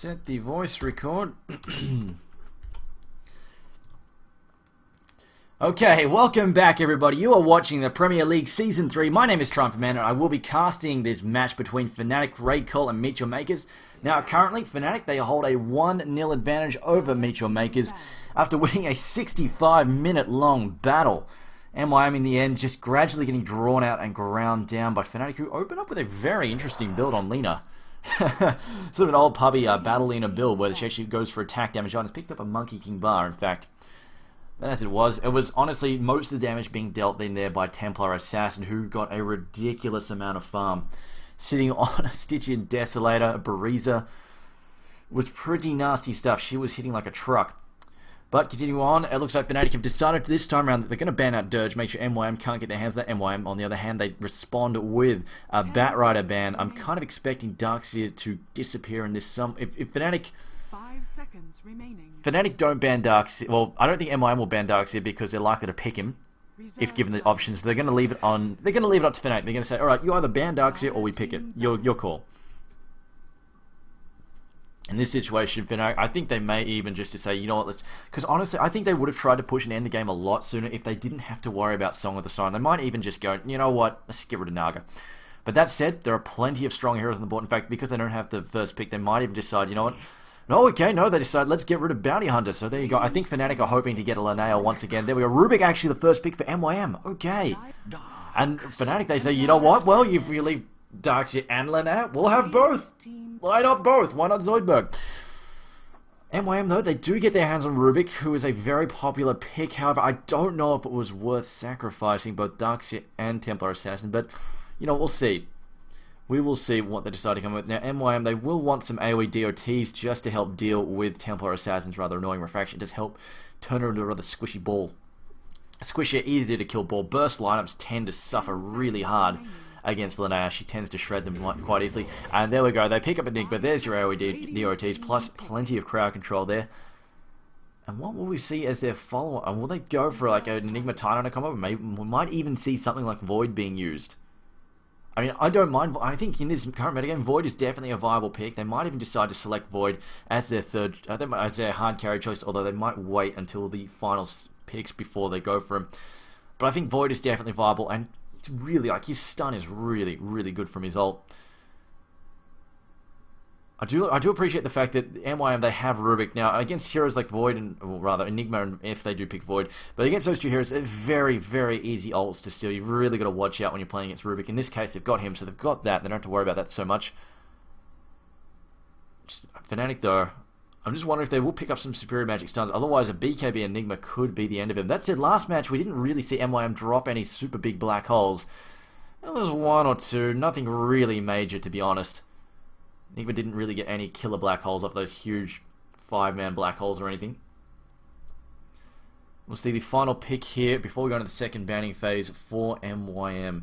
set the voice record. Okay, welcome back everybody. You are watching the Premier League Season 3. My name is Triumph Man and I will be casting this match between Fnatic, Raycall and Meet Your Makers. Now currently Fnatic, they hold a 1-0 advantage over Meet Your Makers after winning a 65-minute long battle. MYM in the end just gradually getting drawn out and ground down by Fnatic, who open up with a very interesting build on Lina. Sort of an old puppy battle Lina build where she actually goes for attack damage on. It's picked up a Monkey King bar, in fact. As it was honestly most of the damage being dealt in there by Templar Assassin, who got a ridiculous amount of farm. Sitting on a Stygian Desolator, a Bariza. Was pretty nasty stuff. She was hitting like a truck. But continue on, it looks like Fnatic have decided this time around that they're going to ban out Dirge, make sure MYM can't get their hands on that. MYM, on the other hand, they respond with a Batrider ban. I'm kind of expecting Darkseer to disappear in this. If Fnatic... 5 seconds remaining. Fnatic don't ban Darkseer. Well, I don't think MYM will ban Darkseer because they're likely to pick him if given the options. They're going to leave it on. They're going to leave it up to Fnatic. They're going to say, all right, you either ban Darkseer or we pick it. Your call. In this situation, Fnatic, I think they may even just to say, you know what, let's... Because honestly, I think they would have tried to push and end the game a lot sooner if they didn't have to worry about Song of the Siren. They might even just go, you know what, let's get rid of Naga. But that said, there are plenty of strong heroes on the board. In fact, because they don't have the first pick, they might even decide, you know what, no, they decide, let's get rid of Bounty Hunter. So there you go. I think Fnatic are hoping to get a Linnea once again. There we go. Rubik actually the first pick for MYM. Okay. And Fnatic, they say, you know what, well, you've really... Darkseer and Linnea, we'll have both. Why not both? Why not Zoidberg? MYM though, they do get their hands on Rubik, who is a very popular pick. However, I don't know if it was worth sacrificing both Darkseer and Templar Assassin, but you know, we'll see. We will see what they decide to come with. Now, MYM, they will want some AoE DOTs just to help deal with Templar Assassin's rather annoying refraction. It does help turn her into a rather squishy ball. Squishier, easier to kill ball. Burst lineups tend to suffer really hard against Linnea. She tends to shred them quite easily. And there we go. They pick up Enigma. There's your AoE DOTs, plus plenty of crowd control there. And what will we see as their follow-up? And will they go for like an Enigma Titan to come over? Maybe we might even see something like Void being used. I mean, I don't mind. I think in this current metagame, Void is definitely a viable pick. They might even decide to select Void as their as their hard carry choice, although they might wait until the final picks before they go for him. But I think Void is definitely viable, and it's really, like, his stun is really, really good from his ult. I do appreciate the fact that MYM, they have Rubik. Now, against heroes like Void, and well, rather, Enigma, and if they do pick Void, but against those two heroes, they're very, very easy ults to steal. You've really got to watch out when you're playing against Rubik. In this case, they've got him, so they've got that. They don't have to worry about that so much. Fnatic, though, I'm just wondering if they will pick up some superior magic stuns. Otherwise, a BKB Enigma could be the end of him. That said, last match, we didn't really see MYM drop any super big black holes. There was one or two, nothing really major, to be honest. Enigma didn't really get any killer black holes off those huge 5-man black holes or anything. We'll see the final pick here before we go into the second banning phase for MYM.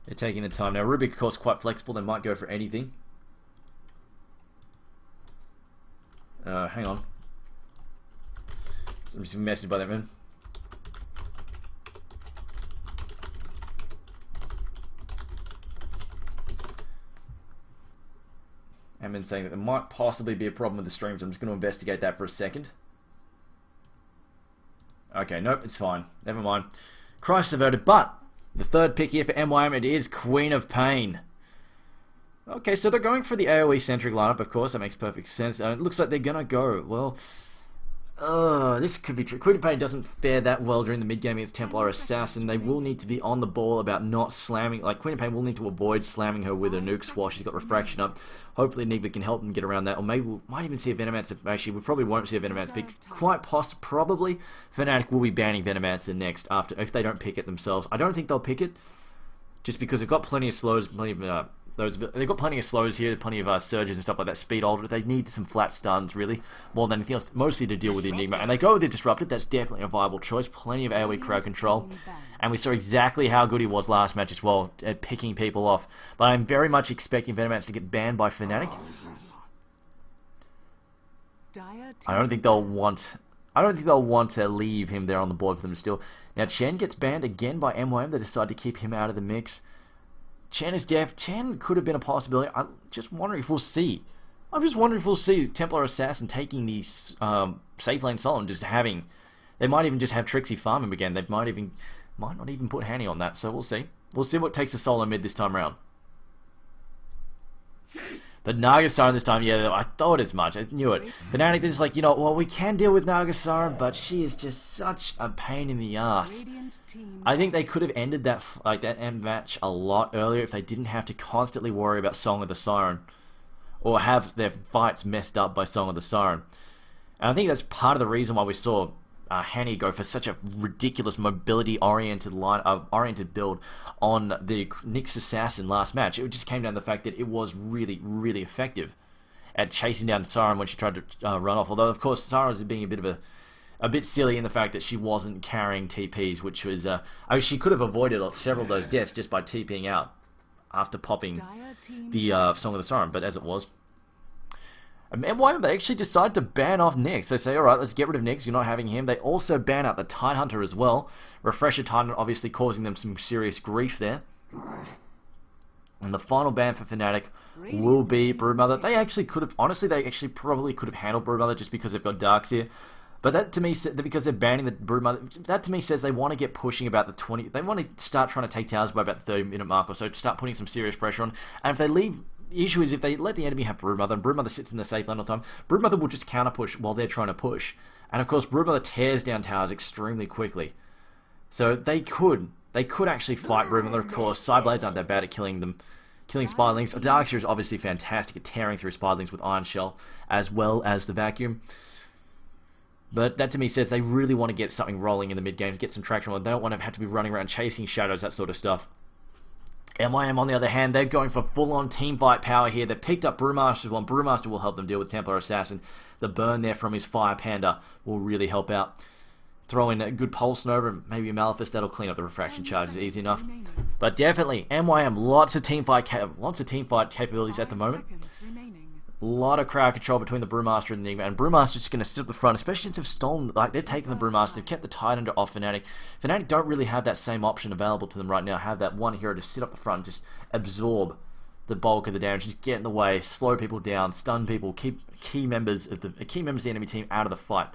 They're taking the time. Now, Rubik, of course, quite flexible. They might go for anything. Hang on. I'm just messaged by that man. I've been saying that there might possibly be a problem with the stream, so I'm just going to investigate that for a second. Okay, nope, it's fine. Never mind. Christ averted, but the third pick here for MYM, it is Queen of Pain. Okay, so they're going for the AoE-centric lineup, of course. That makes perfect sense. It looks like they're going to go, well... this could be true. Queen of Pain doesn't fare that well during the mid-game against Templar Assassin. They will need to be on the ball about not slamming... Like, Queen of Pain will need to avoid slamming her with her nukes while she's got Refraction up. Hopefully Enigma can help them get around that. Or maybe we might even see a Venomancer... Actually, we probably won't see a Venomancer pick. Quite possibly, probably, Fnatic will be banning Venomancer next after if they don't pick it themselves. I don't think they'll pick it, just because they've got plenty of slows, plenty of... they've got plenty of slows here, plenty of surges and stuff like that, speed ult. They need some flat stuns, really, more than anything else, mostly to deal with the Enigma. And they go with the Disrupted. That's definitely a viable choice. Plenty of AoE crowd control. And we saw exactly how good he was last match as well, at picking people off. But I'm very much expecting Venomancer to get banned by Fnatic. I don't think they'll want to leave him there on the board for them still. Now, Chen gets banned again by MYM. They decide to keep him out of the mix. Chen is deaf. Chen could have been a possibility. I'm just wondering if we'll see I'm just wondering if we'll see Templar Assassin taking the safe lane solo and just having... They might even just have Trixie farm him again. They might not even put Hanny on that, so we'll see. We'll see what takes the solo mid this time around. But Nagasaren this time, yeah, I thought as much. I knew it. Fnatic, they're just like, you know, well, we can deal with Nagasaren, but she is just such a pain in the ass. I think they could have ended that end match a lot earlier if they didn't have to constantly worry about Song of the Siren, or have their fights messed up by Song of the Siren. And I think that's part of the reason why we saw Hanny go for such a ridiculous mobility-oriented oriented build on the Nyx Assassin last match. It just came down to the fact that it was really, really effective at chasing down Siren when she tried to run off. Although, of course, Siren was being a bit silly in the fact that she wasn't carrying TPs, which was... I mean, she could have avoided several of those deaths just by TPing out after popping the Song of the Siren, but as it was... MYM, they actually decide to ban off Nyx. They say, alright, let's get rid of Nyx, you're not having him. They also ban out the Tidehunter as well. Refresher Tidehunter obviously causing them some serious grief there. And the final ban for Fnatic will be Broodmother. They actually could have, honestly, they actually probably could have handled Broodmother just because they've got Darks here. But that to me, because they're banning the Broodmother, that to me says they want to get pushing about the 20, they want to start trying to take towers by about the 30-minute mark or so, to start putting some serious pressure on. And if they leave... The issue is if they let the enemy have Broodmother, and Broodmother sits in the safe lane all the time, Broodmother will just counter push while they're trying to push. And of course, Broodmother tears down towers extremely quickly. So they could actually fight Broodmother, of course. Sidblades aren't that bad at killing them. Killing Spiderlings. Darkseer is obviously fantastic at tearing through Spiderlings with Iron Shell, as well as the Vacuum. But that to me says they really want to get something rolling in the mid games, get some traction on. They don't want to have to be running around chasing shadows, that sort of stuff. MYM, on the other hand, they're going for full-on teamfight power here. They picked up Brewmaster's one. Brewmaster will help them deal with Templar Assassin. The burn there from his Fire Panda will really help out. Throw in a good Pulse Nova and maybe a Maleficent. That'll clean up the refraction charges easy enough. But definitely, MYM, lots of teamfight capabilities at the moment. A lot of crowd control between the Brewmaster and the Enigma, and Brewmaster's just going to sit up the front, especially since they've stolen, like, they're taking the Brewmaster, they've kept the Tidehunter off Fnatic. Fnatic don't really have that same option available to them right now, have that one hero to sit up the front and just absorb the bulk of the damage, just get in the way, slow people down, stun people, keep key members of the enemy team out of the fight.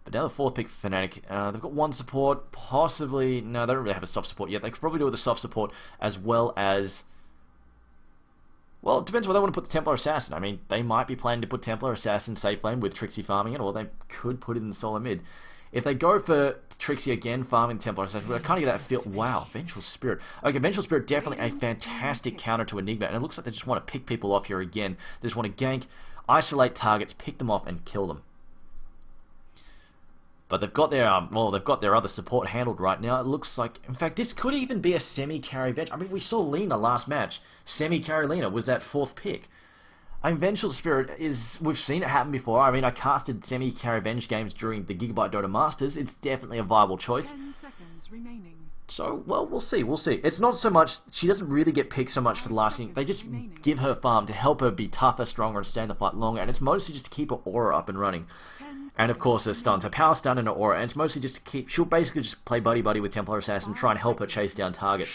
But now the fourth pick for Fnatic, they've got one support, possibly, no, they don't really have a soft support yet. They could probably do with a soft support as well as... Well, it depends where they want to put the Templar Assassin. I mean, they might be planning to put Templar Assassin safe lane with Trixie farming it, or they could put it in the solo mid. If they go for Trixie again, farming Templar Assassin, I kind of get that feel. Wow, Vengeful Spirit. Okay, Vengeful Spirit, definitely a fantastic counter to Enigma, and it looks like they just want to pick people off here again. They just want to gank, isolate targets, pick them off, and kill them. But they've got their they've got their other support handled right now. It looks like, in fact, this could even be a semi-carry Venge. I mean, we saw Lena last match. Semi-carry Lena was that fourth pick. I mean, Vengeful Spirit is, we've seen it happen before. I mean, I casted semi-carry Venge games during the Gigabyte Dota Masters. It's definitely a viable choice. 10 seconds remaining. So, well, we'll see. It's not so much, she doesn't really get picked so much for the last thing. They just give her farm to help her be tougher, stronger, and stay in the fight longer. And it's mostly just to keep her aura up and running. And of course her stuns, her power stun and her aura, and it's mostly just to keep, she'll basically just play buddy-buddy with Templar Assassin, try and help her chase down targets.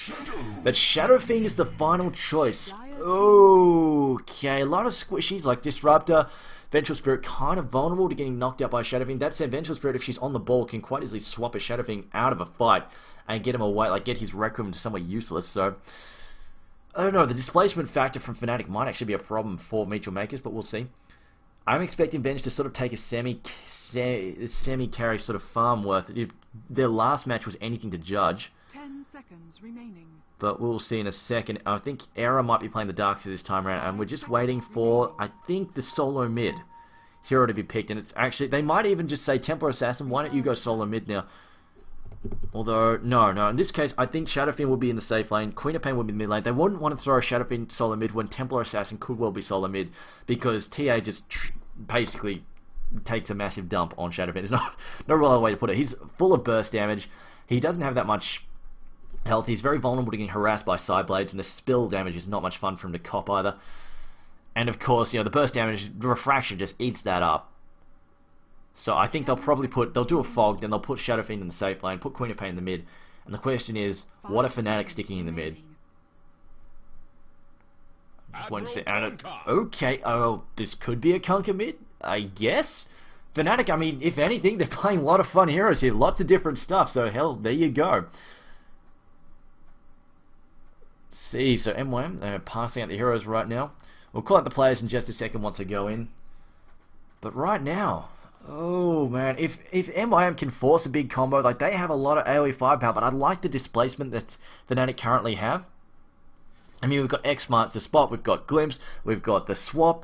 But Shadow Fiend is the final choice. Okay, a lot of squishies like Disruptor, Vengeful Spirit kind of vulnerable to getting knocked out by Shadow Fiend. That said, Vengeful Spirit, if she's on the ball, can quite easily swap a Shadow Fiend out of a fight and get him away, like get his Requiem to somewhere useless, so... I don't know, the displacement factor from Fnatic might actually be a problem for Mutual Makers, but we'll see. I'm expecting Venge to sort of take a semi-carry sort of farm worth if their last match was anything to judge. 10 seconds remaining. But we'll see in a second. I think Era might be playing the Darkseer this time around, and we're just waiting for, I think, the solo mid hero to be picked. And it's actually, they might even just say, Templar Assassin, why don't you go solo mid now? Although, no, in this case, I think Shadow Fiend will be in the safe lane, Queen of Pain will be in the mid lane. They wouldn't want to throw a Shadow Fiend solo mid when Templar Assassin could well be solo mid, because TA just basically takes a massive dump on Shadow Fiend. There's no real other way to put it. He's full of burst damage, he doesn't have that much health, he's very vulnerable to getting harassed by Sideblades, and the spill damage is not much fun for him to cop either. And of course, you know, the burst damage, the refraction just eats that up. So I think they'll do a fog, then they'll put Shadow Fiend in the safe lane, put Queen of Pain in the mid, and the question is, what are Fnatic sticking in the mid? Just wanted to say, okay, oh, this could be a Conquer mid, I guess. Fnatic, I mean, if anything, they're playing a lot of fun heroes here, lots of different stuff, so hell, there you go. See, so MYM, they're passing out the heroes right now. We'll call out the players in just a second once I go in. But right now, oh man, if MYM can force a big combo, like they have a lot of AoE firepower, but I like the displacement that Fnatic currently have. I mean, we've got X-Marts to spot, we've got Glimpse, we've got the swap.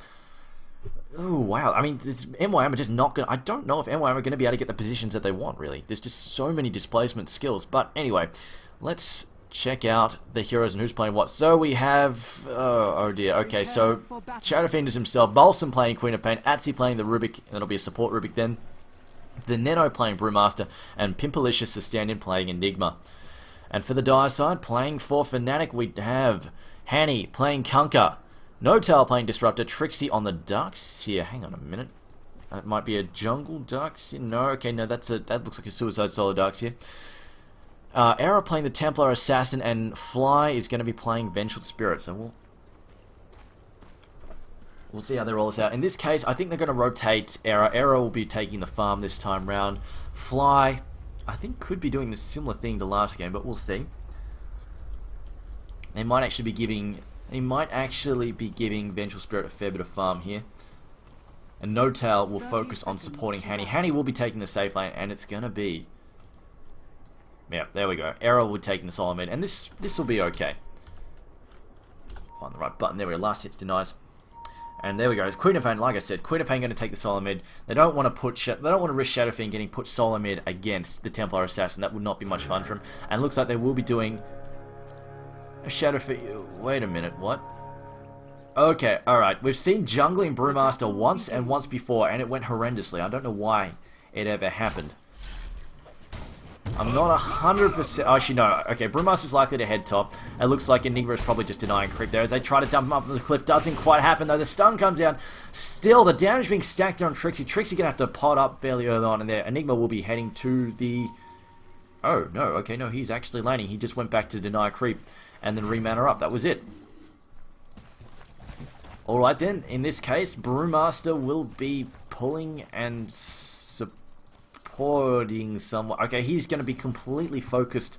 Oh wow, I mean, MYM are just not going to, I don't know if MYM are going to be able to get the positions that they want, really. There's just so many displacement skills. But anyway, let's check out the heroes and who's playing what. So we have, oh dear, okay, so Shadow Fiend is himself, Balsam playing Queen of Pain, Atsi playing the Rubik, that'll be a support Rubik then, the Neno playing Brewmaster, and Pimpalicious the stand-in playing Enigma. And for the Dire side, playing for Fnatic, we have Hanny playing Kunkka, No-Tail playing Disruptor, Trixie on the Ducks here, hang on a minute, that might be a Jungle Ducks, no, okay, no, that looks like a Suicide Solo Ducks here. Era playing the Templar Assassin, and Fly is going to be playing Vengeful Spirit. So we'll see how they roll this out. In this case, I think they're going to rotate Era. Era will be taking the farm this time round. Fly, I think, could be doing the similar thing to last game, but we'll see. They might actually be giving Vengeful Spirit a fair bit of farm here. And No-Tail will focus on supporting Hanny. Hanny will be taking the safe lane, and it's going to be, yeah, there we go. Era will be taking the solo mid, and this will be okay. Find the right button. There we go. Last hit's denies, and there we go. Queen of Pain, like I said, Queen of Pain going to take the solo mid. They don't want to risk Shadow Fiend getting put solo mid against the Templar Assassin. That would not be much fun for him. And it looks like they will be doing a Shadow Fiend. Wait a minute, what? Okay, all right. We've seen jungling Brewmaster once and once before, and it went horrendously. I don't know why it ever happened. I'm not 100%. Actually, no. Okay, Brewmaster's likely to head top. It looks like Enigma is probably just denying creep there as they try to dump him up on the cliff. Doesn't quite happen though. The stun comes down. Still, the damage being stacked on Trixie. Trixie gonna have to pot up fairly early on, and there Enigma will be heading to the. Oh no. Okay, no. He's actually laning. He just went back to deny creep and then remana up. That was it. All right then. In this case, Brewmaster will be pulling and supporting someone. Okay, he's going to be completely focused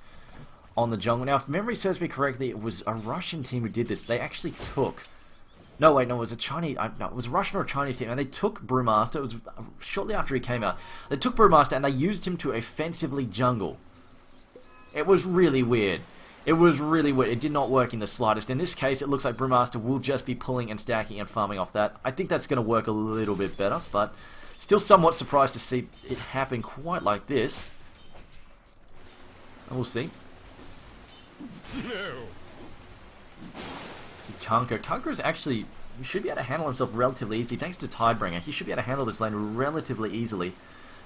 on the jungle. Now, if memory serves me correctly, it was a Russian team who did this. They actually took... No, wait, no, it was a Chinese... No, it was a Russian or a Chinese team, and they took Brewmaster. It was shortly after he came out. They took Brewmaster, and they used him to offensively jungle. It was really weird. It was really weird. It did not work in the slightest. In this case, it looks like Brewmaster will just be pulling and stacking and farming off that. I think that's going to work a little bit better, but... Still somewhat surprised to see it happen quite like this. And we'll see. No. See Kunkka. Kunkka is actually... He should be able to handle himself relatively easy. Thanks to Tidebringer, he should be able to handle this lane relatively easily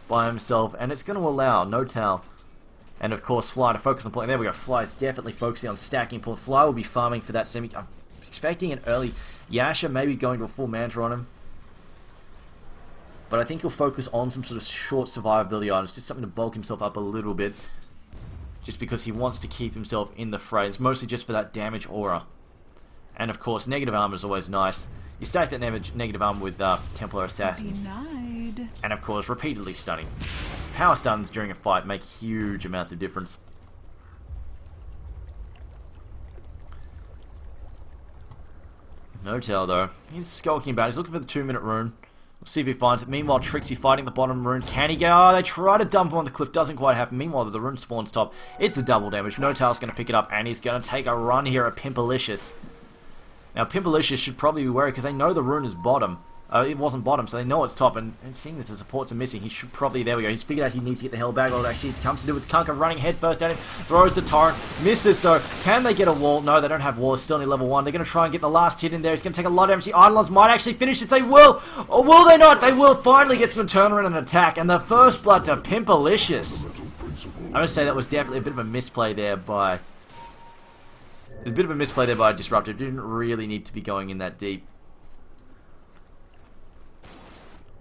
by himself. And it's going to allow No-Tail and, of course, Fly to focus on pulling. There we go. Fly is definitely focusing on stacking pull. Fly will be farming for that semi... I'm expecting an early Yasha, maybe going to a full mantra on him. But I think he'll focus on some sort of short survivability items, just something to bulk himself up a little bit, just because he wants to keep himself in the fray. It's mostly just for that damage aura. And of course, negative armor is always nice. You stack that negative armor with Templar Assassin. Denied. And of course, repeatedly stunning. Power stuns during a fight make huge amounts of difference. No-Tail though, he's skulking about. He's looking for the 2-minute rune. We'll see if he finds it. Meanwhile, Trixie fighting the bottom rune. Can he go? Oh, they try to dump him on the cliff. Doesn't quite happen. Meanwhile, the rune spawns top. It's a double damage. No-Tail's going to pick it up, and he's going to take a run here at Pimpalicious. Now, Pimpalicious should probably be worried because they know the rune is bottom. It wasn't bottom, so they know it's top, and seeing that the supports are missing, he should probably, there we go, he's figured out he needs to get the hell back. Well, actually, it comes to do with Kunkka running head first at him, throws the torrent, misses though. Can they get a wall? No, they don't have wall, it's still only level 1. They're going to try and get the last hit in there. He's going to take a lot of damage. The Eidolons might actually finish this. They will! Or will they not? They will finally get some turnaround and attack, and the first blood to Pimpalicious. I'm going to say that was definitely a bit of a misplay there by... Disruptor. Didn't really need to be going in that deep.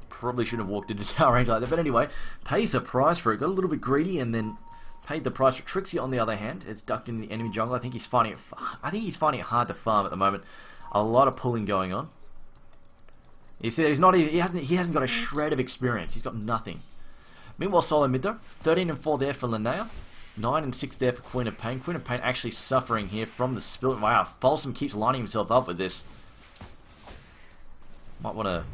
Probably shouldn't have walked into tower range like that, but anyway, pays a price for it. Got a little bit greedy and then paid the price for Trixie. On the other hand, it's ducked in the enemy jungle. I think he's finding it hard to farm at the moment. A lot of pulling going on. You see, he's not even, he hasn't got a shred of experience. He's got nothing. Meanwhile, solo mid though, 13 and 4 there for Linnea. 9 and 6 there for Queen of Pain. Queen of Pain actually suffering here from the spill. Wow, Balsam keeps lining himself up with this. Might want to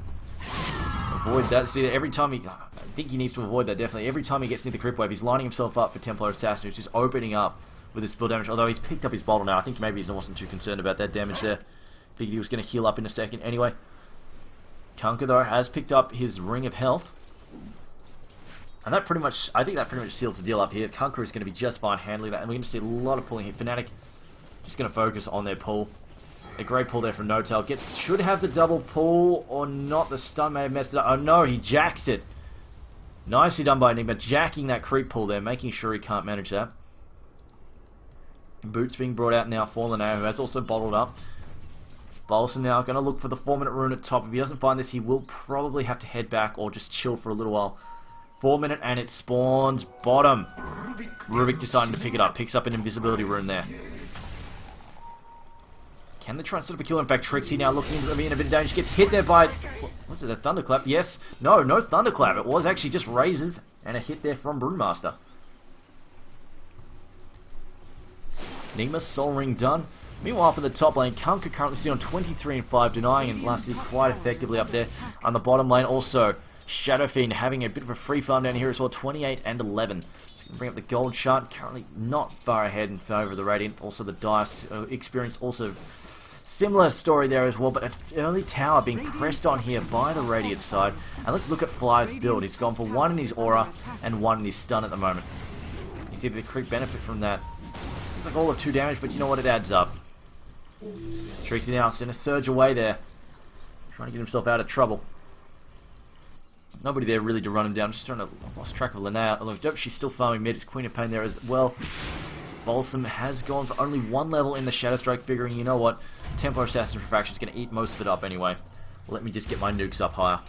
avoid that. See, every time I think he needs to avoid that definitely. Every time he gets near the Crypt Wave, he's lining himself up for Templar Assassin, which is opening up with his spill damage. Although he's picked up his bottle now, I think maybe he wasn't too concerned about that damage there. Figured he was going to heal up in a second. Anyway, Kunkka though has picked up his Ring of Health. And that pretty much, I think that pretty much seals the deal up here. Kunkka is going to be just fine handling that, and we're going to see a lot of pulling here. Fnatic just going to focus on their pull. A great pull there from No-Tail. Should have the double pull or not. The stun may have messed it up. Oh no, he jacks it. Nicely done by Enigma, jacking that creep pull there, making sure he can't manage that. Boots being brought out now for Linnea, who has also bottled up. Balsam now going to look for the 4-minute rune at top. If he doesn't find this, he will probably have to head back or just chill for a little while. 4-minute and it spawns bottom. Rubik deciding to pick it up. Picks up an invisibility rune there. Can they try and set up a kill? In fact, Trixie now looking to be in a bit of danger. She gets hit there by... Was it a Thunderclap? Yes. No Thunderclap. It was actually just Razors and a hit there from Brewmaster. Enigma, Soul Ring done. Meanwhile, for the top lane, Kunkka currently sitting on 23 and 5, denying and lasting quite effectively up there. On the bottom lane, also Shadow Fiend having a bit of a free farm down here as well, 28 and 11. It's going to bring up the gold shard, currently not far ahead in favour of the Radiant. Also the Dice experience, also similar story there as well, but an early tower being pressed on here by the Radiant side. And let's look at Fly's build. He's gone for 1 in his aura and 1 in his stun at the moment. You see the creep benefit from that. Seems like all of 2 damage, but you know what, it adds up. Trixie now going to surge away there, trying to get himself out of trouble. Nobody there really to run him down. Just trying to... I've lost track of Linnea. Although she's still farming mid. It's Queen of Pain there as well. Balsam has gone for only 1 level in the Shadow Strike, figuring, you know what, Templar Assassin's Refraction is going to eat most of it up anyway. Let me just get my nukes up higher.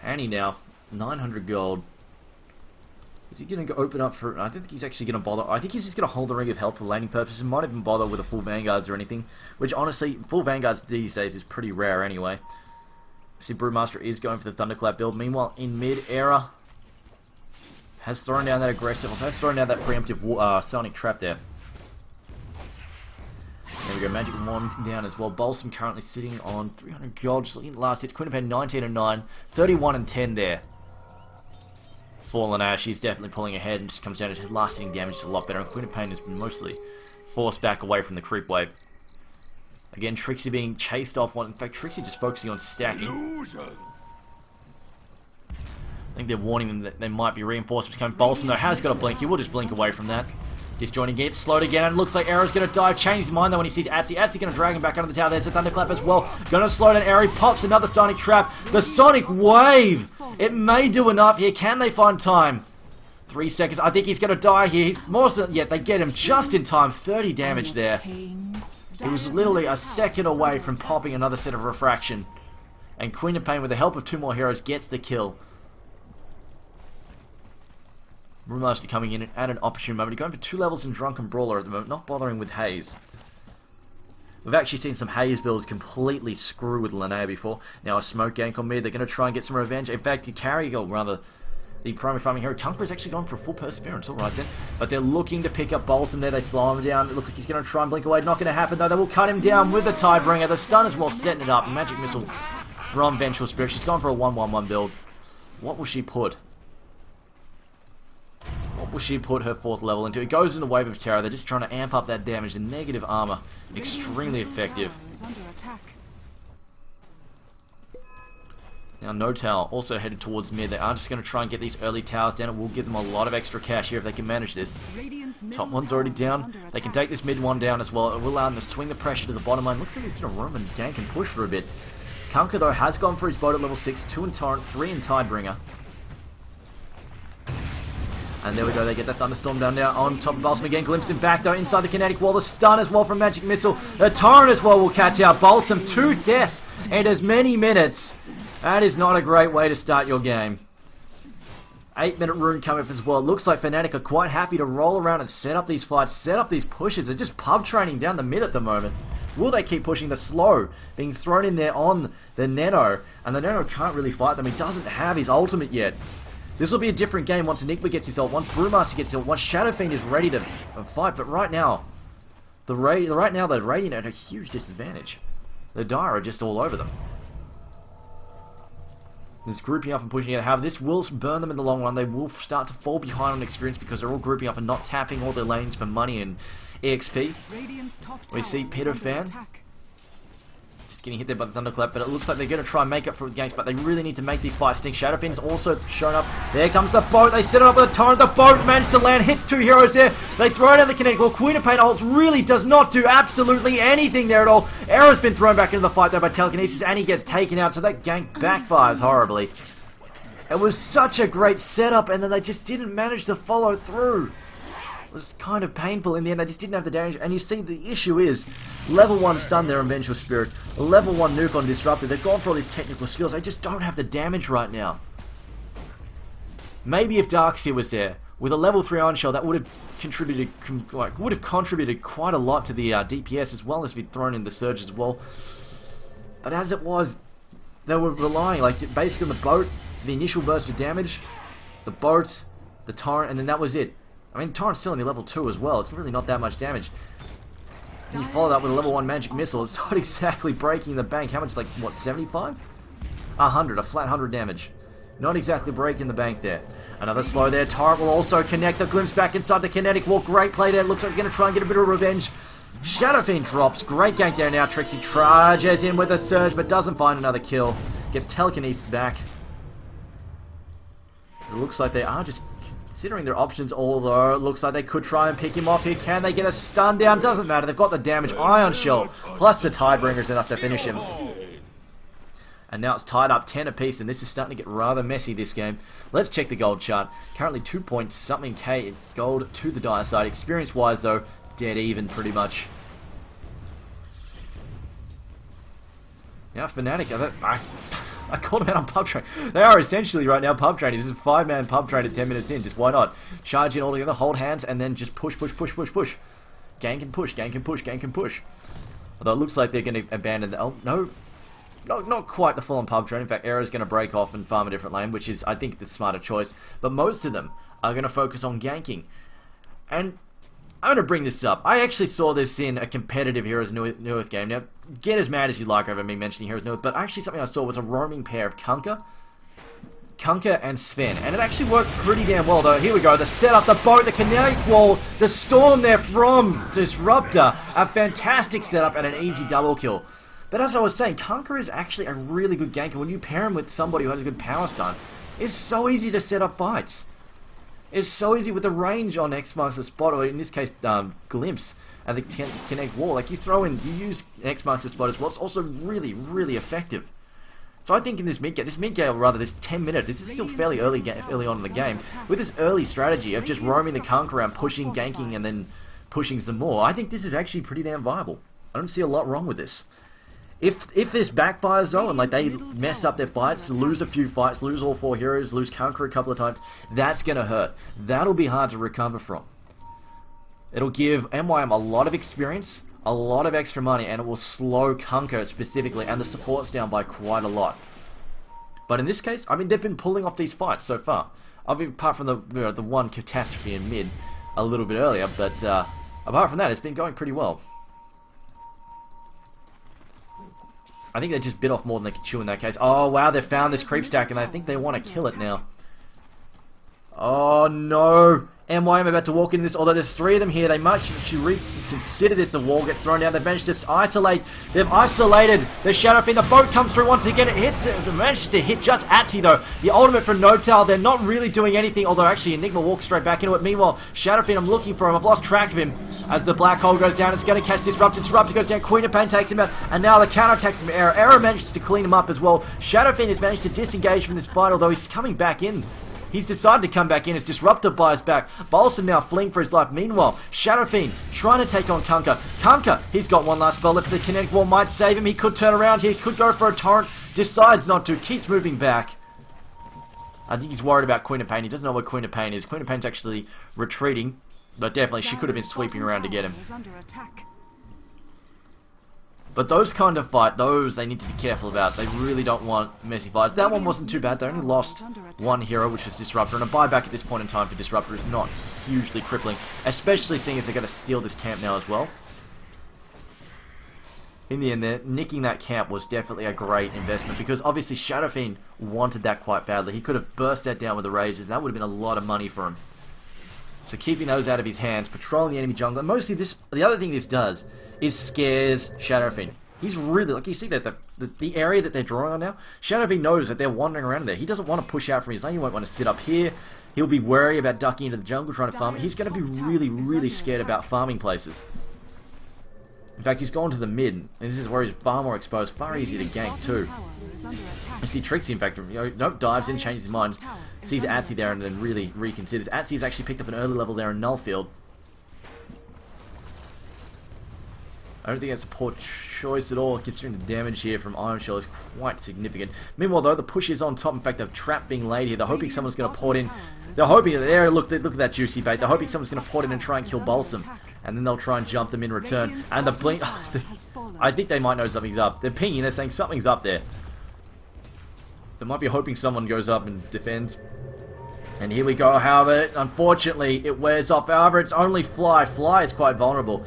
Annie now, 900 gold. Is he going to open up for... I don't think he's actually going to bother. I think he's just going to hold the Ring of Health for laning purposes. Might even bother with a full Vanguards or anything. Which, honestly, full Vanguards these days is pretty rare anyway. See, Brewmaster is going for the Thunderclap build. Meanwhile, in mid-era, has thrown down that aggressive... Has thrown down that preemptive Sonic Trap there. There we go, Magic Wand down as well. Balsam currently sitting on 300 gold. Just looking at the last hits. Queen of Pain 19 and 9. 31 and 10 there. Fallen Ash, she's definitely pulling ahead and just comes down to lasting damage a lot better. And Queen of Pain has been mostly forced back away from the creep wave. Again, Trixie being chased off one. In fact, Trixie just focusing on stacking. I think they're warning them that there might be reinforcements coming. Balsam though has got a blink. He will just blink away from that. Disjoining gets slowed again, and it looks like Arrow's going to dive. Changes his mind though when he sees Atsy. Atsy going to drag him back under the tower. There's a Thunderclap as well. Going to slow down Arrow. Pops another Sonic Trap. The Sonic Wave! It may do enough here. Can they find time? 3 seconds. I think he's going to die here. He's more so... Yeah, they get him just in time. 30 damage there. He was literally a second away from popping another set of Refraction. And Queen of Pain, with the help of 2 more heroes, gets the kill. Brewmaster coming in at an opportune moment. Going for 2 levels in Drunken Brawler at the moment, not bothering with Haze. We've actually seen some Haze builds completely screw with Linnea before. Now a smoke gank on mid. They're going to try and get some revenge. In fact, the carry, or rather, the primary farming hero, Kunkka's actually gone for full Perseverance. Alright then. But they're looking to pick up Balsam there. They slow him down. It looks like he's going to try and blink away. Not going to happen though. They will cut him down with the Tidebringer. The stun as well, setting it up. Magic Missile from Vengeful Spirit. She's gone for a 1-1-1 build. What will she put? What will she put her 4th level into? It goes in the Wave of Terror. They're just trying to amp up that damage. The negative armor, extremely effective. Now No-Tail also headed towards mid. They are just going to try and get these early towers down. It will give them a lot of extra cash here if they can manage this. Top one's already down. They can take this mid one down as well. It will allow them to swing the pressure to the bottom line. Looks like he's going to roam and gank and push for a bit. Kunkka though has gone for his boat at level 6. 2 in Torrent, 3 in Tidebringer. And there we go, they get that Thunderstorm down there on top of Balsam again. Glimpse him back though inside the kinetic wall. The stun as well from Magic Missile. The Torrent as well will catch out Balsam. 2 deaths in as many minutes. That is not a great way to start your game. 8-minute rune coming up as well. It looks like Fnatic are quite happy to roll around and set up these fights, set up these pushes. They're just pub training down the mid at the moment. Will they keep pushing the slow, being thrown in there on the Neno, and the Neno can't really fight them. He doesn't have his ultimate yet. This will be a different game once Enigma gets his ult, once Brewmaster gets his ult, once Shadowfiend is ready to fight. But right now, the Radiant are at a huge disadvantage. The Dire are just all over them. There's grouping up and pushing it. However, this will burn them in the long run. They will start to fall behind on experience because they're all grouping up and not tapping all their lanes for money and EXP. We see Peter Fan just getting hit there by the Thunderclap, but it looks like they're going to try and make up for the ganks, but they really need to make these fights stink. Shadowfiend's also shown up. There comes the boat. They set it up with a torrent. The boat managed to land, hits 2 heroes there. They throw down the kinetic wall. Queen of Pain ults really does not do absolutely anything there at all. Arrow's been thrown back into the fight though by telekinesis, and he gets taken out, so that gank backfires horribly. It was such a great setup, and then they just didn't manage to follow through. It was kind of painful in the end. They just didn't have the damage. And you see, the issue is level 1 stun there on Vengeful Spirit, level 1 nuke on Disruptor. They've gone for all these technical skills. They just don't have the damage right now. Maybe if Darkseer was there with a level 3 Iron Shell, that would have contributed quite a lot to the DPS, as well as be thrown in the Surge as well. But as it was, they were relying basically on the boat, the initial burst of damage, the boat, the torrent, and then that was it. I mean, Torrent's still only level 2 as well. It's really not that much damage. And you follow that with a level 1 magic missile. It's not exactly breaking the bank. How much, like, what, 75? 100, a flat 100 damage. Not exactly breaking the bank there. Another slow there. Torrent will also connect the glimpse back inside the kinetic wall. Great play there. Looks like we're going to try and get a bit of revenge. Shadowfiend drops. Great gank there now. Trixie trudges in with a surge, but doesn't find another kill. Gets telekinesis back. It looks like they are just considering their options, although it looks like they could try and pick him off here. Can they get a stun down? Doesn't matter. They've got the damage. Ion Shell plus the Tidebringer's enough to finish him. And now it's tied up 10 apiece, and this is starting to get rather messy, this game. Let's check the gold chart. Currently 2 point something K gold to the Dire side. Experience-wise, though, dead even pretty much. Now Fnatic, I called them out on pub train. They are essentially right now pub trainers. This is a 5-man pub train at 10 minutes in. Just why not? Charge in all together, hold hands, and then just push, push, push, push, push. Gank and push, gank and push, gank and push. Although it looks like they're going to abandon the... Oh, no. Not quite the full-on pub train. In fact, Arrow's going to break off and farm a different lane, which is, I think, the smarter choice. But most of them are going to focus on ganking. And I'm going to bring this up. I actually saw this in a competitive Heroes Neweth game. Now, get as mad as you like over me mentioning Heroes Neweth, but actually something I saw was a roaming pair of Kunkka and Sven. And it actually worked pretty damn well, though. Here we go. The setup, the boat, the kinetic wall, the storm there from Disruptor. A fantastic setup and an easy double kill. But as I was saying, Kunkka is actually a really good ganker. When you pair him with somebody who has a good power stun, it's so easy to set up fights. It's so easy with the range on X marks the spot, or in this case, Glimpse, and the kinetic wall. Like, you use X marks the spot as well. It's also really, really effective. So I think in this mid-game, or rather this 10 minutes, this is still fairly early on in the game, with this early strategy of just roaming the Kunkka around, pushing, ganking, and then pushing some more, I think this is actually pretty damn viable. I don't see a lot wrong with this. If this backfires though, and like they mess up their fights, lose a few fights, lose all 4 heroes, lose Kunkka a couple of times, that's going to hurt. That'll be hard to recover from. It'll give MYM a lot of experience, a lot of extra money, and it will slow Kunkka specifically, and the support's down by quite a lot. But in this case, I mean, they've been pulling off these fights so far. I mean, apart from the one catastrophe in mid a little bit earlier, but apart from that, it's been going pretty well. I think they just bit off more than they could chew in that case. Oh, wow, they've found this creep stack, and I think they want to kill it now. Oh, no. MYM about to walk in this, although there's 3 of them here. They might reconsider this. The wall gets thrown down. They've managed to isolate. They've isolated the Shadowfiend. The boat comes through once again. It hits. It managed to hit just Atsi, though. The ultimate from Notal. They're not really doing anything, although actually Enigma walks straight back into it. Meanwhile, Shadowfiend, I'm looking for him. I've lost track of him. As the black hole goes down, it's going to catch Disruptor. Disruptor goes down. Queen of Pain takes him out. And now the counterattack from Arrow. Arrow manages to clean him up as well. Shadowfiend has managed to disengage from this fight, although he's coming back in. He's decided to come back in as Disruptor buys back. Bolson now fleeing for his life. Meanwhile, Shadowfiend trying to take on Kunkka. Kunkka, he's got one last spell left. The kinetic wall might save him. He could turn around here. He could go for a torrent. Decides not to. Keeps moving back. I think he's worried about Queen of Pain. He doesn't know where Queen of Pain is. Queen of Pain's actually retreating, but definitely she could have been sweeping around to get him. But those kind of fight, those they need to be careful about. They really don't want messy fights. That one wasn't too bad. They only lost one hero, which was Disruptor, and a buyback at this point in time for Disruptor is not hugely crippling, especially seeing as they're going to steal this camp now as well. In the end, nicking that camp was definitely a great investment, because obviously Shadow Fiend wanted that quite badly. He could have burst that down with the razors, and that would have been a lot of money for him. So keeping those out of his hands, patrolling the enemy jungle, and mostly this, the other thing this does is scares Shadow Fiend. He's really, like you see that the area that they're drawing on now, Shadow Fiend knows that they're wandering around there. He doesn't want to push out from his lane. He won't want to sit up here. He'll be wary about ducking into the jungle trying to farm. He's going to be really, really scared about farming places. In fact, he's gone to the mid, and this is where he's far more exposed, far easier to gank too. You see Trixie, in fact, dives in, changes his mind, sees Atsy there, and then really reconsiders. Atsy's actually picked up an early level there in Nullfield. I don't think that's a poor choice at all, considering the damage here from Iron Shell is quite significant. Meanwhile, though, the push is on top. In fact, a trap being laid here. They're hoping someone's going to port in. They're hoping, there, look at that juicy bait. They're hoping someone's going to port in and try and kill Balsam. And then they'll try and jump them in return. And the blink... I think they might know something's up. They're pinging, they're saying something's up there. They might be hoping someone goes up and defends. And here we go, however, unfortunately, it wears off. However, it's only Fly. Fly is quite vulnerable.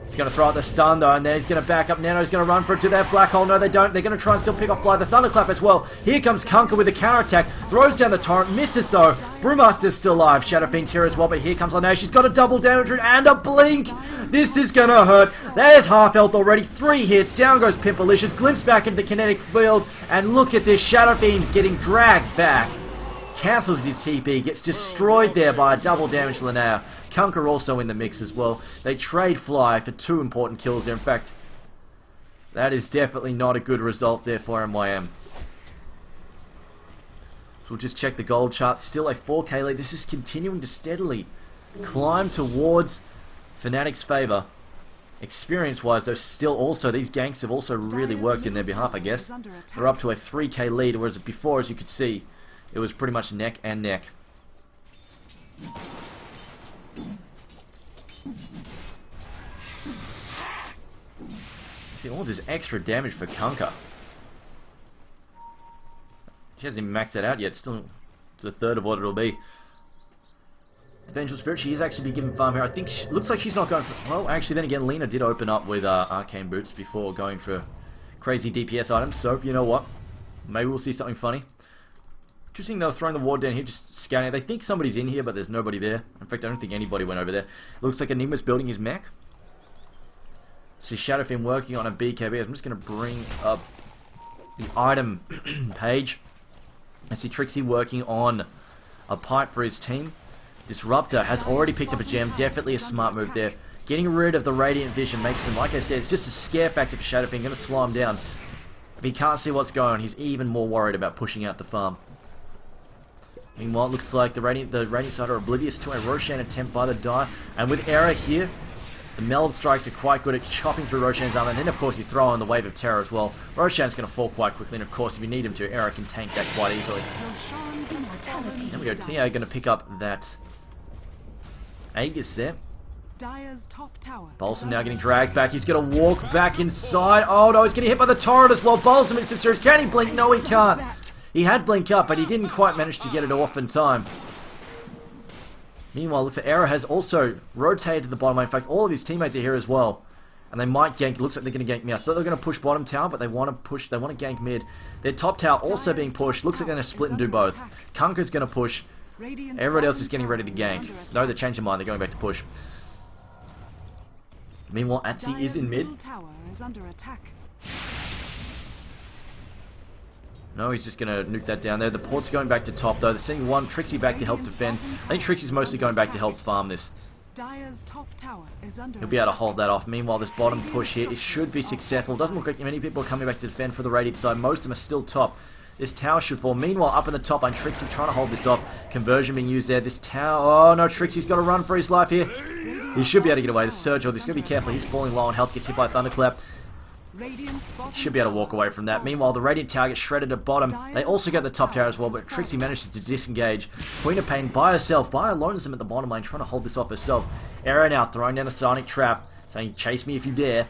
He's going to throw out the stun though, and then he's going to back up. Nano's going to run for it to their black hole. No, they don't. They're going to try and still pick off Fly. The Thunderclap as well. Here comes Kunkka with a counterattack. Throws down the torrent. Misses though. Brewmaster's still alive. Shadow Fiend's here as well, but here comes Lana. She's got a double damage and a blink. This is going to hurt. There's half health already. 3 hits. Down goes Pimpalicious. Glimpse back into the kinetic field. And look at this. Shadow Fiend getting dragged back. Cancels his TP. Gets destroyed there by a double damage Linnea. Kunkka also in the mix as well. They trade Fly for 2 important kills there. In fact, that is definitely not a good result there for MYM. So we'll just check the gold chart. Still a 4k lead. This is continuing to steadily climb towards Fnatic's favour. Experience-wise, though, still also, these ganks have also really worked in their behalf, I guess. They're up to a 3k lead, whereas before, as you could see, it was pretty much neck and neck. See all this extra damage for Kunkka. She hasn't even maxed that out yet. Still, it's a third of what it'll be. Vengeful Spirit, she is actually given farm here. I think looks like she's not going for... Well, actually, then again, Lena did open up with Arcane Boots before going for crazy DPS items. So, you know what? Maybe we'll see something funny. Interesting, they were throwing the ward down here, just scanning. They think somebody's in here, but there's nobody there. In fact, I don't think anybody went over there. Looks like Enigma's building his mech. See Shadow Fiend working on a BKB. I'm just going to bring up the item page. I see Trixie working on a pipe for his team. Disruptor has already picked up a gem. Definitely a smart move there. Getting rid of the Radiant Vision makes him, like I said, it's just a scare factor for Shadow Fiend. Going to slow him down. If he can't see what's going on, he's even more worried about pushing out the farm. Meanwhile, it looks like the Radiant side are oblivious to a Roshan attempt by the die. And with Era here, the meld strikes are quite good at chopping through Roshan's armor. And then, of course, you throw in the Wave of Terror as well. Roshan's going to fall quite quickly. And, of course, if you need him to, Era can tank that quite easily. There we go. Tia going to pick up that Aegis there. Balsam now getting dragged back. He's going to walk back inside. Oh, no, he's getting hit by the torrent as well. Balsam is serious. Can he blink? No, he can't. He had blink up, but he didn't quite manage to get it off in time. Meanwhile, looks like Era has also rotated to the bottom lane. In fact, all of his teammates are here as well. And they might gank. Looks like they're going to gank mid. I thought they were going to push bottom tower, but they want to push. They want to gank mid. Their top tower also being pushed. Looks like they're going to split and do both. Kunkka's going to push. Everybody else is getting ready to gank. No, they changed their mind. They're going back to push. Meanwhile, Atsy is in mid. No, he's just going to nuke that down there. The port's going back to top, though. They're sending one Trixie back to help defend. I think Trixie's mostly going back to help farm this. He'll be able to hold that off. Meanwhile, this bottom push here, it should be successful. Doesn't look like many people are coming back to defend for the Radiant side. Most of them are still top. This tower should fall. Meanwhile, up in the top line, Trixie trying to hold this off. Conversion being used there. This tower... Oh, no, Trixie's got to run for his life here. He should be able to get away. The Surge, he's got to be careful. He's falling low on health. Gets hit by a Thunderclap. Radiant's bottom Should be able to walk tower away from that. fallen. Meanwhile, the Radiant tower gets shredded at bottom. They also get the top tower as well, but Trixie manages to disengage. Queen of Pain by herself, by alone, is at the bottom lane, trying to hold this off herself. Arrow now throwing down a Sonic Trap, saying, chase me if you dare.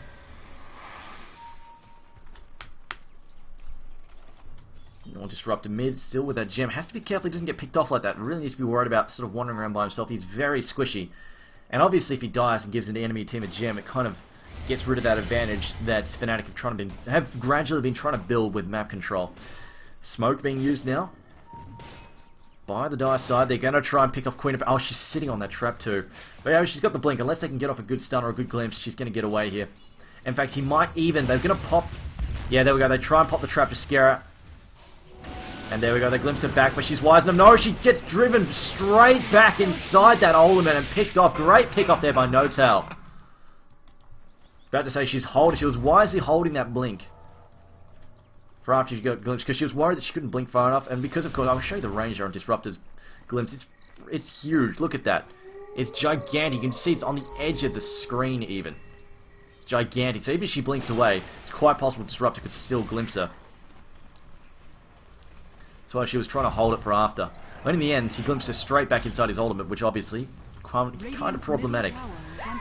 No disruptor mid, still with that gem. Has to be careful he doesn't get picked off like that. Really needs to be worried about sort of wandering around by himself. He's very squishy. And obviously if he dies and gives an enemy team a gem, it kind of gets rid of that advantage that Fnatic have gradually been trying to build with map control. Smoke being used now by the Dire side. They're going to try and pick off Queen of... Oh, she's sitting on that trap too. But yeah, she's got the blink. Unless they can get off a good stun or a good glimpse, she's going to get away here. In fact, he might even... They're going to pop... Yeah, there we go. They try and pop the trap to scare her. And there we go. They glimpse her back, but she's wise enough. No, she gets driven straight back inside that ultimate and picked off. Great pick off there by No-Tail. About to say she was wisely holding that blink for after she got glimpse, because she was worried that she couldn't blink far enough, and because of course I'll show you the range there on Disruptor's glimpse. It's huge. Look at that. It's gigantic. You can see it's on the edge of the screen even. It's gigantic. So even if she blinks away, it's quite possible Disruptor could still glimpse her. That's why she was trying to hold it for after. But in the end, he glimpsed her straight back inside his ultimate, which obviously kind of problematic.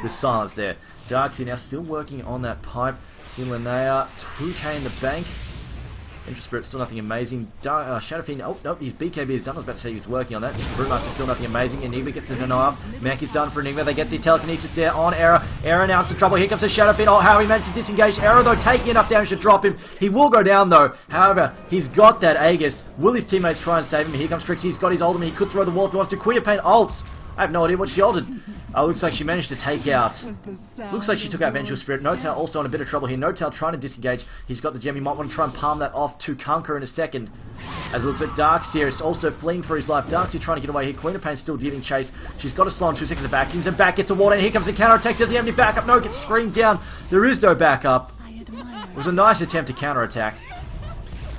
The silence there. Darkseid now still working on that pipe. See Linnea, 2k in the bank. Interest Spirit still nothing amazing. Shadow Fiend, oh no, his BKB is done. I was about to say he was working on that. Brewmaster still nothing amazing. Enigma gets the deny up. Mech is done for Enigma. They get the telekinesis there on Error. Error now in some trouble. Here comes the Shadow Fiend. Oh, how he managed to disengage. Error though taking enough damage to drop him. He will go down though. However, he's got that Aegis. Will his teammates try and save him? Here comes Trixie. He's got his ultimate. He could throw the wall if he wants to. Queen of Pain ults. I have no idea what she altered. Looks like she managed to take out... Looks like she took out Vengeful Spirit. No-Tail also in a bit of trouble here. No-Tail trying to disengage. He's got the gem. He might want to try and palm that off to Conquer in a second. As it looks like Darkseid is also fleeing for his life. Darkseid trying to get away here. Queen of Pain still giving chase. She's got a slow in 2 seconds of back. Gives him back. Gets the water. And here comes the counter-attack. Does he have any backup? No, gets screamed down. There is no backup. It was a nice attempt to counter-attack.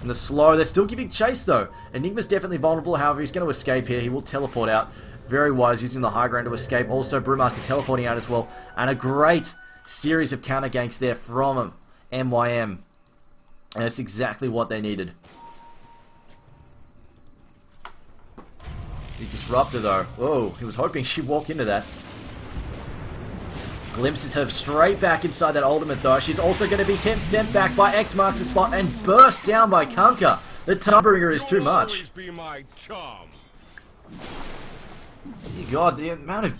And the slow, they're still giving chase though. Enigma's definitely vulnerable. However, he's going to escape here. He will teleport out. Very wise, using the high ground to escape. Also, Brewmaster teleporting out as well. And a great series of counter ganks there from MYM. And that's exactly what they needed. The Disruptor though. Whoa, he was hoping she'd walk into that. Glimpses her straight back inside that ultimate though. She's also going to be sent back by X marks the spot and burst down by Conquer. The Tumblebringer is too much. God, the amount of...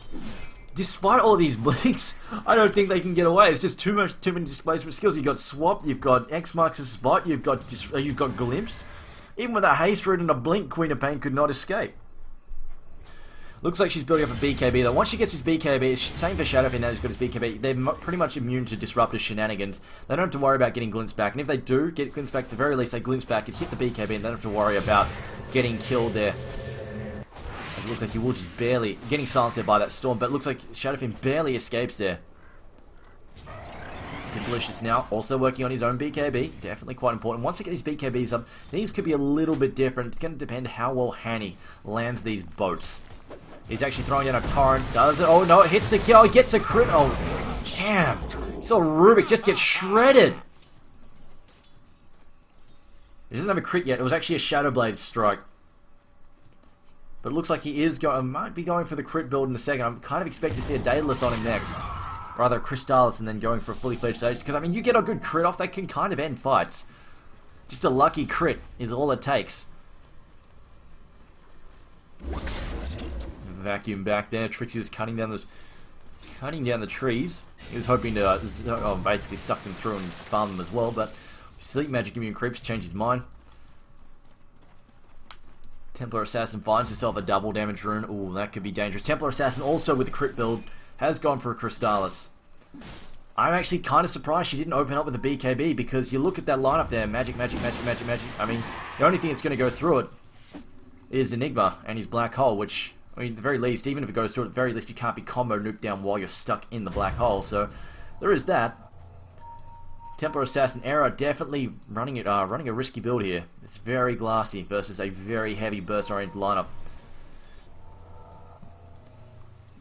Despite all these blinks, I don't think they can get away. It's just too many displacement skills. You've got Swap, you've got X marks the spot, you've got Glimpse. Even with a haste root and a blink, Queen of Pain could not escape. Looks like she's building up a BKB though. Once she gets his BKB, same for Shadowfiend now, he's got his BKB. They're pretty much immune to Disruptor shenanigans. They don't have to worry about getting Glimpse back. And if they do get Glimpse back, at the very least they Glimpse back and hit the BKB and they don't have to worry about getting killed there. As it looks like he will just barely... Getting silenced there by that storm, but it looks like Shadowfiend barely escapes there. Delicious now, also working on his own BKB. Definitely quite important. Once he gets his BKBs up, things could be a little bit different. It's going to depend how well Hanny lands these boats. He's actually throwing down a torrent. Does it? Oh no, it hits the kill. He gets a crit. Oh, damn. So Rubik just gets shredded. He doesn't have a crit yet. It was actually a Shadow Blade strike. But it looks like he is might be going for the crit build in a second. I'm kind of expecting to see a Daedalus on him next. Rather a Crystallis and then going for a fully fledged Aegis. Because, I mean, you get a good crit off, that can kind of end fights. Just a lucky crit is all it takes. Vacuum back there. Trixie was cutting down the trees. He was hoping to basically suck them through and farm them as well. But Sleep Magic immune creeps change his mind. Templar Assassin finds herself a double damage rune. Ooh, that could be dangerous. Templar Assassin also with the crit build has gone for a Crystallis. I'm actually kind of surprised she didn't open up with a BKB because you look at that lineup there, magic. I mean, the only thing that's going to go through it is Enigma and his Black Hole, which, I mean, at the very least, even if it goes through it, at the very least you can't be combo nuked down while you're stuck in the Black Hole. So there is that. Templar Assassin Era definitely running a risky build here. It's very glassy versus a very heavy burst-oriented lineup.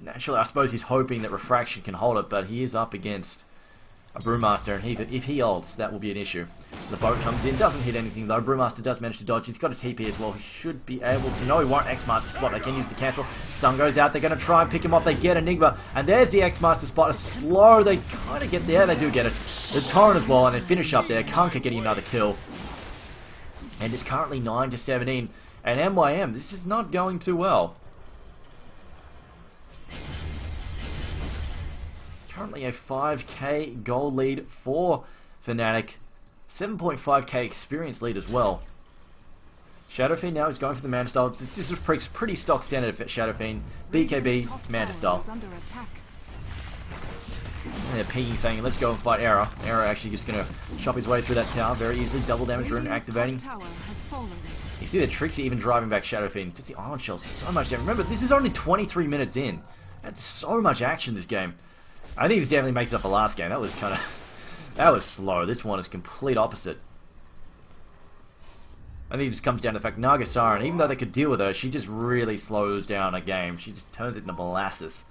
Naturally, I suppose he's hoping that Refraction can hold it, but he is up against a Brewmaster, and if he ults, that will be an issue. The boat comes in, doesn't hit anything though. Brewmaster does manage to dodge. He's got a TP as well. He should be able to. No, he won't. X-Master spot. They can use the cancel. Stun goes out. They're going to try and pick him off. They get Enigma, and there's the X-Master spot. It's slow. They kind of get there. They do get it. The Torrent as well, and they finish up there. Kunkka getting another kill. And it's currently 9-17. And MYM, this is not going too well. Currently a 5k gold lead for Fnatic. 7.5k experience lead as well. Shadow Fiend now is going for the Manta Style. This is pretty stock standard for Shadow Fiend. BKB, Manta Style. They're peeking, saying, let's go and fight Era. Era actually just going to chop his way through that tower very easily. Double damage rune activating. You see the Trixie even driving back Shadow Fiend. Just the Iron Shell, so much damage. Remember, this is only 23 minutes in. That's so much action this game. I think this definitely makes up for last game. That was kind of... that was slow. This one is complete opposite. I think it just comes down to the fact Naga Siren, even though they could deal with her, she just really slows down a game. She just turns it into molasses.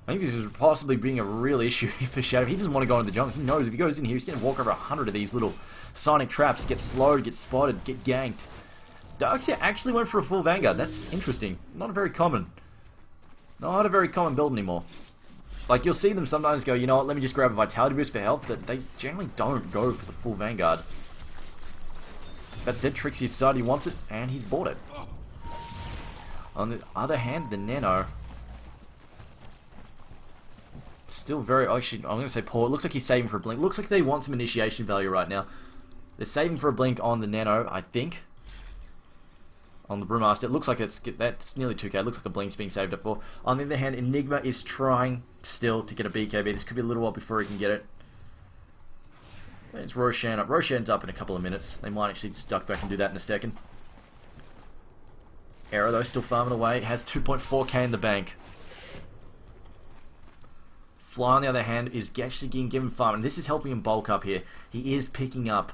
I think this is possibly being a real issue for Shadow. He doesn't want to go in the jungle. He knows if he goes in here, he's going to walk over 100 of these little sonic traps, get slowed, get spotted, get ganked. Darkseer actually went for a full Vanguard. That's interesting. Not a very common build anymore. Like, you'll see them sometimes go, you know what, let me just grab a Vitality boost for health, but they generally don't go for the full Vanguard. That said, Trixie decided he wants it, and he's bought it. On the other hand, the Nano... still very... actually, I'm going to say poor. It looks like he's saving for a blink. Looks like they want some initiation value right now. They're saving for a blink on the Nano, I think. On the Brewmaster. It looks like that's nearly 2k. It looks like a blink's being saved up for. On the other hand, Enigma is trying still to get a BKB. This could be a little while before he can get it. It's Roshan up. Roshan's up in a couple of minutes. They might actually duck back and do that in a second. Era, though, still farming away. It has 2.4k in the bank. Fly, on the other hand, is actually getting given farm, and this is helping him bulk up here. He is picking up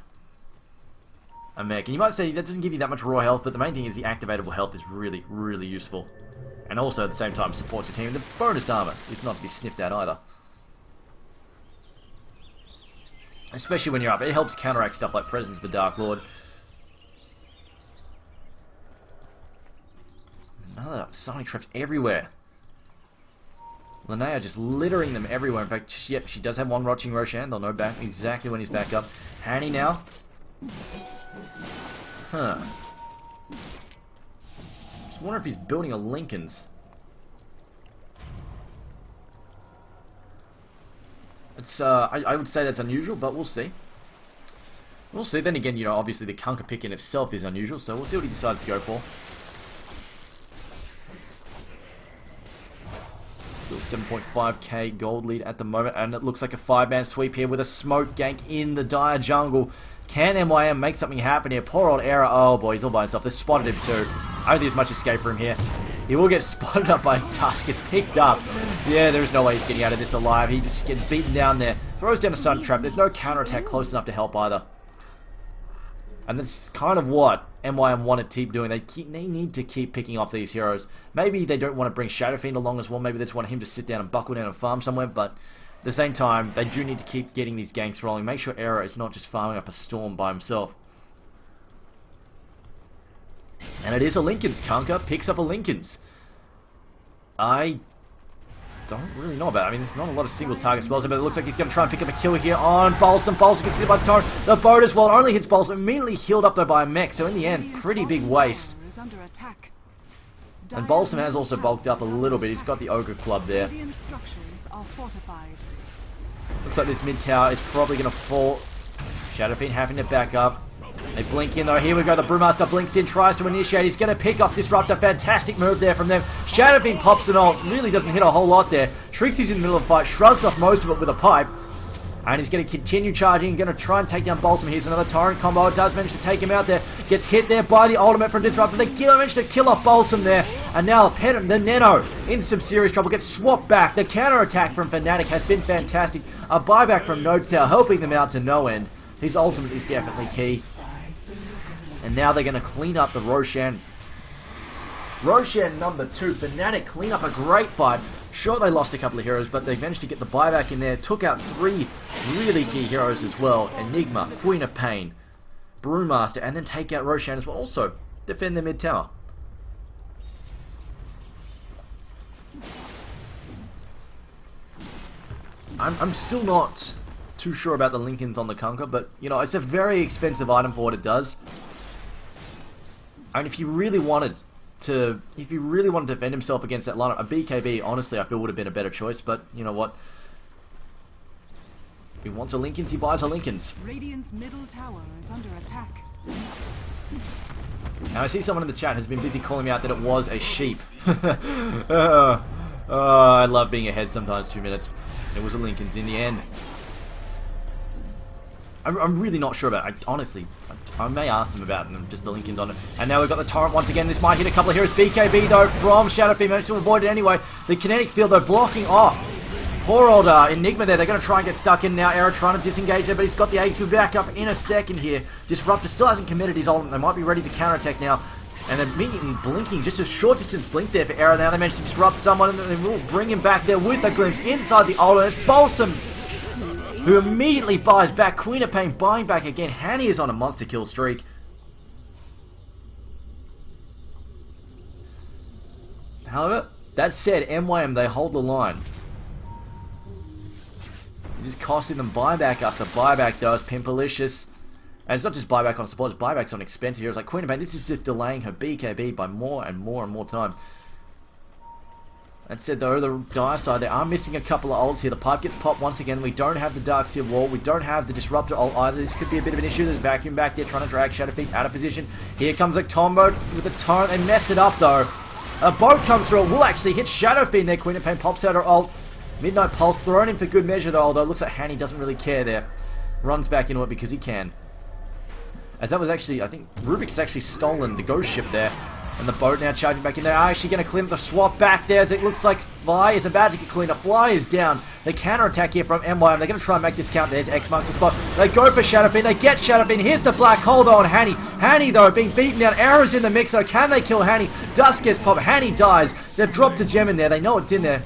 a mech. And you might say that doesn't give you that much raw health, but the main thing is the activatable health is really, really useful. And also, at the same time, supports your team. The bonus armor is not to be sniffed at either. Especially when you're up. It helps counteract stuff like Presence of the Dark Lord. Another sonic traps everywhere. Linnea just littering them everywhere. In fact, yep, she does have one watching Roshan. They'll know back exactly when he's back up. Hanny now. Huh. Just wonder if he's building a Lincoln's. It's I would say that's unusual, but we'll see. We'll see. Then again, you know, obviously the Kunkka pick in itself is unusual, so we'll see what he decides to go for. Still 7.5k gold lead at the moment, and it looks like a 5-man sweep here with a smoke gank in the dire jungle. Can MYM make something happen here? Poor old Era. Oh boy, he's all by himself. They spotted him too. I don't think there's much escape for him here. He will get spotted up by Tusk. Gets picked up. Yeah, there is no way he's getting out of this alive. He just gets beaten down there. Throws down a Sun Trap. There's no counterattack close enough to help either. And that's kind of what MYM want to keep doing. They need to keep picking off these heroes. Maybe they don't want to bring Shadow Fiend along as well. Maybe they just want him to sit down and buckle down and farm somewhere. But at the same time, they do need to keep getting these ganks rolling. Make sure Era is not just farming up a storm by himself. And it is a Lincoln's. Kunkka picks up a Lincoln's. I don't really know about it. I mean, there's not a lot of single target spells, but it looks like he's going to try and pick up a kill here on Bolson. Bolson gets hit by the torrent. The boat as well only hits Bolson. Immediately healed up though by a mech, so in the end, pretty big waste. And Bolson has also bulked up a little bit. He's got the Ogre Club there. Looks like this mid tower is probably going to fall. Shadow Fiend having to back up. They blink in though. Here we go. The Brewmaster blinks in, tries to initiate. He's going to pick off Disruptor. Fantastic move there from them. Shadow Fiend pops an ult. Really doesn't hit a whole lot there. Trixie's in the middle of the fight. Shrugs off most of it with a pipe. And he's going to continue charging. Going to try and take down Bolson. Here's another Torrent combo. It does manage to take him out there. Gets hit there by the ultimate from Disruptor. They manage to kill off Bolson there. And now the Nano in some serious trouble. Gets swapped back. The counter attack from Fnatic has been fantastic. A buyback from Nodetail helping them out to no end. His ultimate is definitely key. And now they're going to clean up the Roshan. Roshan number 2, Fnatic clean up a great fight. Sure, they lost a couple of heroes, but they managed to get the buyback in there. Took out 3 really key heroes as well. Enigma, Queen of Pain, Brewmaster, and then take out Roshan as well. Also, defend their mid tower. I'm still not too sure about the Lincolns on the Kunkka, but, you know, it's a very expensive item for what it does. And if you really wanted to defend himself against that lineup, a BKB, honestly, I feel would have been a better choice. But you know what? If he wants a Lincolns, he buys a Lincolns. Radiant's middle tower is under attack. Now I see someone in the chat has been busy calling me out that it was a sheep. I love being ahead sometimes. 2 minutes. It was a Lincolns in the end. I'm really not sure about it. Honestly, I may ask them about them, just the Lincolns on it. And now we've got the Torrent once again. This might hit a couple of heroes. BKB though from Shadowfiend managed to avoid it anyway. The kinetic field though blocking off. Poor old Enigma there. They're going to try and get stuck in now. Arrow trying to disengage there, but he's got the AQ back up in a second here. Disruptor still hasn't committed his ult. They might be ready to counterattack now. And they're immediately blinking, just a short distance blink there for Arrow. Now they managed to disrupt someone, and they will bring him back there with the glimpse inside the ult. And it's Balsam who immediately buys back. Queen of Pain buying back again. Hanny is on a monster kill streak. However, that said, MYM, they hold the line. It just costing them buyback after buyback though. It's Pimpalicious. And it's not just buyback on support, it's buybacks on expensive heroes like Queen of Pain. This is just delaying her BKB by more and more and more time. That said though, the dire side, they are missing a couple of ults here. The pipe gets popped once again. We don't have the Darkseer wall. We don't have the Disruptor ult either. This could be a bit of an issue. There's Vacuum back there trying to drag Shadowfiend out of position. Here comes a combo with the Torrent. They mess it up though. A boat comes through. It will actually hit Shadowfiend there. Queen of Pain pops out her ult. Midnight Pulse thrown in for good measure though, although it looks like Hanny doesn't really care there. Runs back into it because he can. As that was actually, I think Rubik's actually stolen the ghost ship there. And the boat now charging back in there. Actually going to clean the swap back there as it looks like Fly is about to get cleaned up. Fly is down. The counter attack here from MYM. They're going to try and make this count. There's X marks the spot. They go for Shadowfiend. They get Shadowfiend. Here's the black hole though on Hanny. Hanny though being beaten down. Arrows in the mix though. Can they kill Hanny? Dust gets popped. Hanny dies. They've dropped a gem in there. They know it's in there.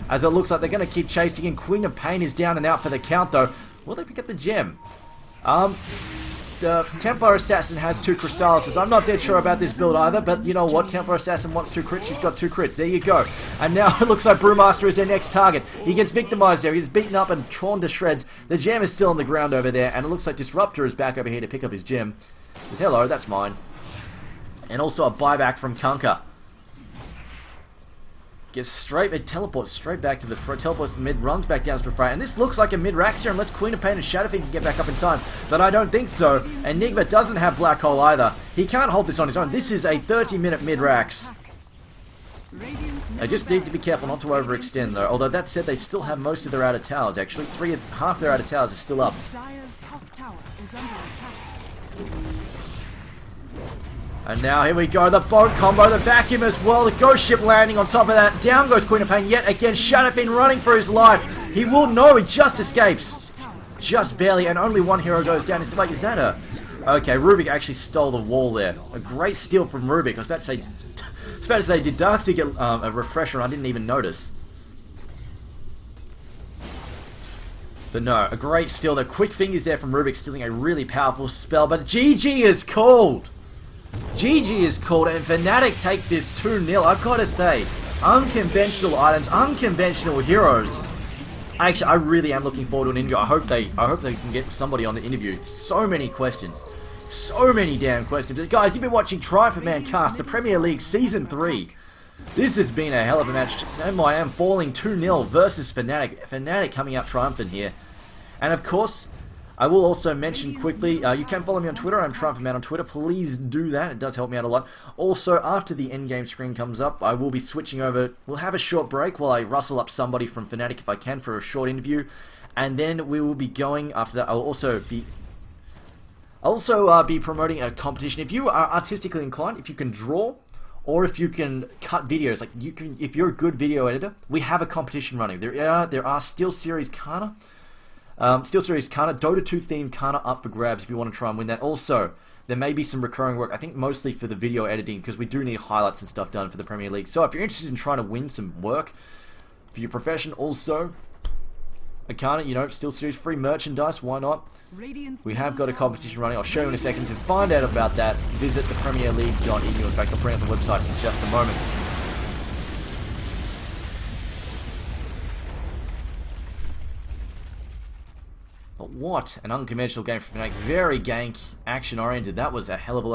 As it looks like they're going to keep chasing in. Queen of Pain is down and out for the count though. Will they pick up the gem? The Templar Assassin has 2 Crystallises. I'm not dead sure about this build either, but you know what? Templar Assassin wants 2 crits. She's got 2 crits. There you go. And now it looks like Brewmaster is their next target. He gets victimized there. He's beaten up and torn to shreds. The gem is still on the ground over there, and it looks like Disruptor is back over here to pick up his gem. Says, hello, that's mine. And also a buyback from Kunkka. Gets straight, it teleports straight back to the front, teleports to the mid, runs back down to the front, and this looks like a mid-rax here unless Queen of Pain and Shadowfiend can get back up in time, but I don't think so. Enigma doesn't have Black Hole either. He can't hold this on his own. This is a 30-minute mid-rax. They just need to be careful not to overextend though, although that said they still have most of their outer towers actually. Half their outer towers are still up. Dire's top tower is under attack. And now here we go, the boat combo, the vacuum as well, the ghost ship landing on top of that. Down goes Queen of Pain yet again. Shadowfiend running for his life. He will know, he just escapes. Just barely, and only one hero goes down. It's like, is that a... Okay, Rubik actually stole the wall there. A great steal from Rubik. I was about to say, did Darkseer get a refresher? I didn't even notice. But no, a great steal. The quick fingers there from Rubik, stealing a really powerful spell. But GG is called. GG is called, and Fnatic take this 2-0. I've got to say, unconventional items, unconventional heroes. Actually, I really am looking forward to an interview. I hope they can get somebody on the interview. So many questions, so many damn questions. But guys, you've been watching Triumph of Mancast, the Premier League Season 3. This has been a hell of a match. MYM falling 2-0 versus Fnatic. Fnatic coming out triumphant here, and of course. I will also mention quickly, you can follow me on Twitter. I'm TriumphMan on Twitter. Please do that. It does help me out a lot. Also, after the endgame screen comes up, I will be switching over. We'll have a short break while I rustle up somebody from Fnatic if I can for a short interview. And then we will be going, after that, I'll also be promoting a competition. If you are artistically inclined, if you can draw, or if you can cut videos, like you can, if you're a good video editor, we have a competition running. There are SteelSeries Kana. SteelSeries Kana, Dota 2 themed Kana up for grabs if you want to try and win that. Also, There may be some recurring work, I think mostly for the video editing, because we do need highlights and stuff done for the Premier League. So if you're interested in trying to win some work for your profession, also, Akana, you know, still series free merchandise, why not? Radiant's We have got a middle tower competition is running. I'll show you in a second. To radiant. find out about that, visit thepremierleague.eu. In fact, I'll bring up the website in just a moment. But what an unconventional game for Fnatic. Very gank, action oriented. That was a hell of a lot